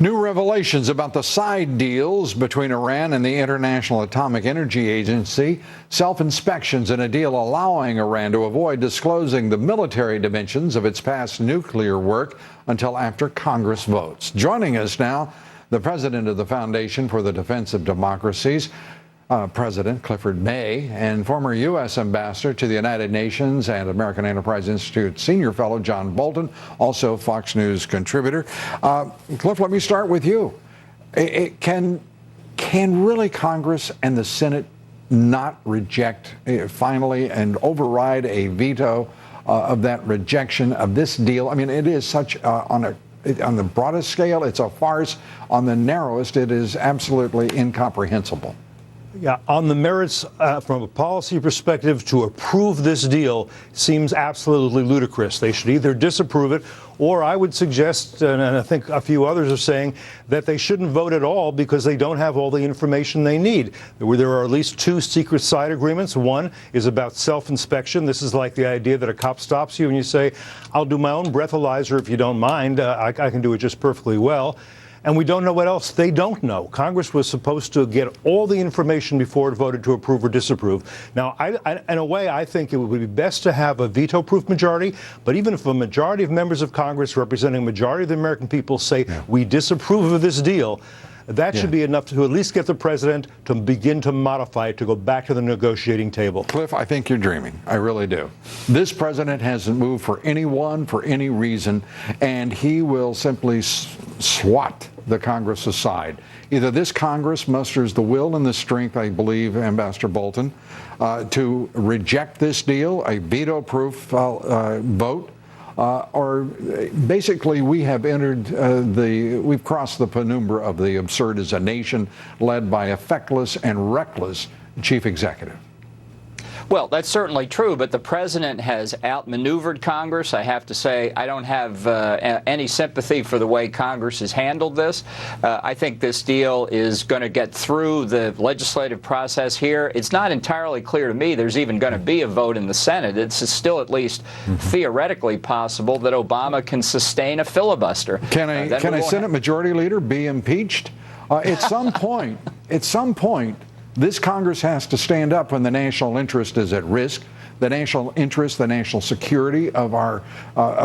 New revelations about the side deals between Iran and the International Atomic Energy Agency, self-inspections and a deal allowing Iran to avoid disclosing the military dimensions of its past nuclear work until after Congress votes. Joining us now, the president of the Foundation for the Defense of Democracies, President Cliff May, and former U.S. Ambassador to the United Nations and American Enterprise Institute Senior Fellow John Bolton, also Fox News contributor. Cliff, let me start with you. Can really Congress and the Senate not reject finally and override a veto of that rejection of this deal? I mean, it is such on the broadest scale, it's a farce. On the narrowest, it is absolutely incomprehensible. Yeah, on the merits, from a policy perspective, to approve this deal seems absolutely ludicrous. They should either disapprove it, or I would suggest, and I think a few others are saying, that they shouldn't vote at all because they don't have all the information they need. There are at least two secret side agreements. One is about self-inspection. This is like the idea that a cop stops you and you say, I'll do my own breathalyzer if you don't mind. I can do it just perfectly well. And we don't know what else they don't know. Congress was supposed to get all the information before it voted to approve or disapprove. Now, in a way, I think it would be best to have a veto-proof majority. But even if a majority of members of Congress representing a majority of the American people say we disapprove of this deal, that should be enough to at least get the president to begin to modify it, to go back to the negotiating table. Cliff, I think you're dreaming. I really do. This president hasn't moved for anyone, for any reason, and he will simply swat the Congress aside. Either this Congress musters the will and the strength, I believe, Ambassador Bolton, to reject this deal, a veto-proof vote, or basically we have we've crossed the penumbra of the absurd as a nation led by a feckless and reckless chief executive. Well, that's certainly true, but the president has outmaneuvered Congress. I have to say, I don't have any sympathy for the way Congress has handled this. I think this deal is going to get through the legislative process here. It's not entirely clear to me there's even going to be a vote in the Senate. It's still at least theoretically possible that Obama can sustain a filibuster. Can a Senate Majority Leader be impeached? At some point, this Congress has to stand up when the national interest is at risk. The national interest, the national security of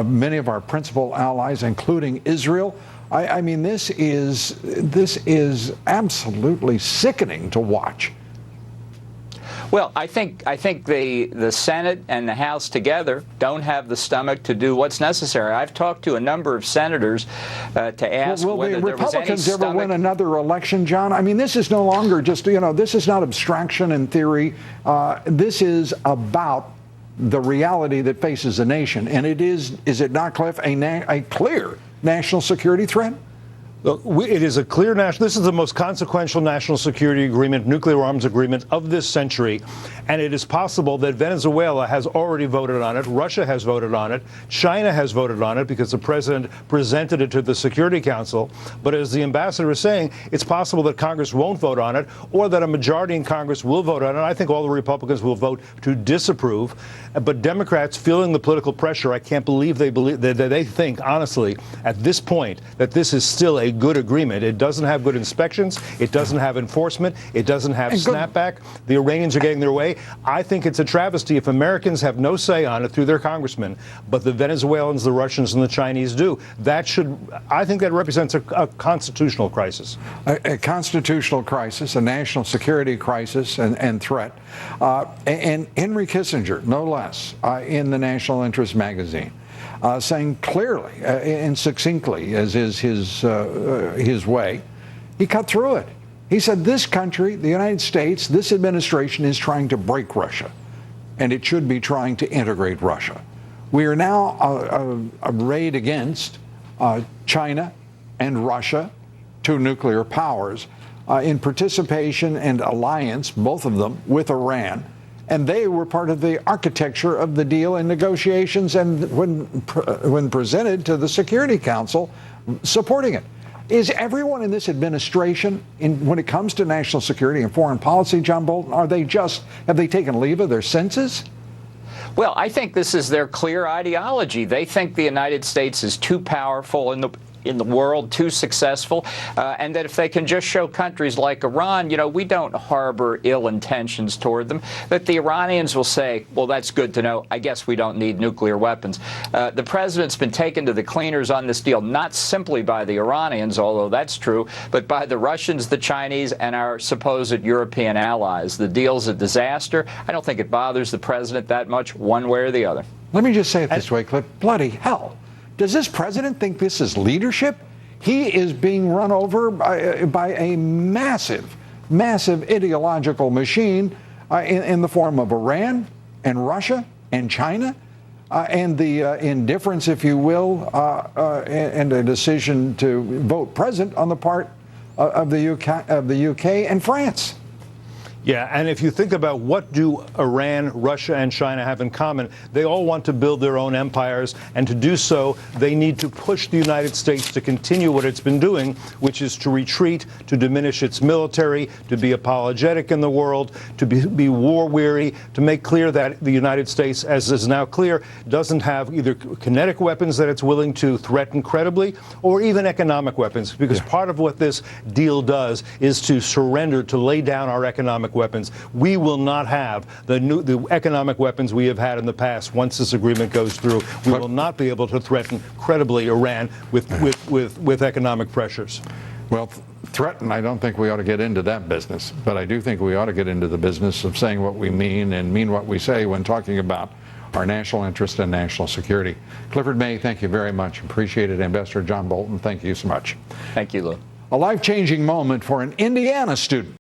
many of our principal allies, including Israel. I mean, this is absolutely sickening to watch. Well, I think the Senate and the House together don't have the stomach to do what's necessary. I've talked to a number of senators to ask whether there was any Republicans ever win another election, John? I mean, this is no longer just, this is not abstraction and theory. This is about the reality that faces a nation. And it is it not, Cliff, a clear national security threat? Look, it is a clear this is the most consequential national security agreement, nuclear arms agreement of this century. And it is possible that Venezuela has already voted on it. Russia has voted on it. China has voted on it because the president presented it to the Security Council. But as the ambassador is saying, it's possible that Congress won't vote on it or that a majority in Congress will vote on it. I think all the Republicans will vote to disapprove. But Democrats, feeling the political pressure, I can't believe they think, honestly, at this point, that this is still a good agreement. It doesn't have good inspections. It doesn't have enforcement. It doesn't have snapback. The Iranians are getting their way. I think it's a travesty if Americans have no say on it through their congressmen, but the Venezuelans, the Russians, and the Chinese do. I think that represents a constitutional crisis. A constitutional crisis, a national security crisis and threat. And Henry Kissinger, no less, in the National Interest magazine, saying clearly and succinctly, as is his way, he cut through it. He said this country, the United States, this administration is trying to break Russia, and it should be trying to integrate Russia. We are now arrayed against China and Russia, two nuclear powers, in participation and alliance, both of them, with Iran. And they were part of the architecture of the deal and negotiations, and when presented to the Security Council, supporting it. Is everyone in this administration, when it comes to national security and foreign policy, John Bolton, have they taken leave of their senses? Well, I think this is their clear ideology. They think the United States is too powerful in the world, too successful, and that if they can just show countries like Iran, we don't harbor ill intentions toward them, that the Iranians will say, well, that's good to know. I guess we don't need nuclear weapons. The president's been taken to the cleaners on this deal, not simply by the Iranians, although that's true, but by the Russians, the Chinese, and our supposed European allies. The deal's a disaster. I don't think it bothers the president that much, one way or the other. Let me just say it this way, Cliff. Bloody hell. Does this president think this is leadership? He is being run over by a massive, massive ideological machine in the form of Iran and Russia and China, and the indifference, if you will, and a decision to vote present on the part of the UK and France. Yeah, and if you think about what do Iran, Russia, and China have in common, they all want to build their own empires, and to do so, they need to push the United States to continue what it's been doing, which is to retreat, to diminish its military, to be apologetic in the world, to be war-weary, to make clear that the United States, as is now clear, doesn't have either kinetic weapons that it's willing to threaten credibly, or even economic weapons, because part of what this deal does is to surrender, to lay down our economic weapons. We will not have the economic weapons we have had in the past. Once this agreement goes through, we will not be able to threaten credibly Iran with economic pressures. Well, threaten, I don't think we ought to get into that business, but I do think we ought to get into the business of saying what we mean and mean what we say when talking about our national interest and national security. Clifford May, thank you very much. Appreciate it. Ambassador John Bolton, thank you so much. Thank you, Lou. A life-changing moment for an Indiana student.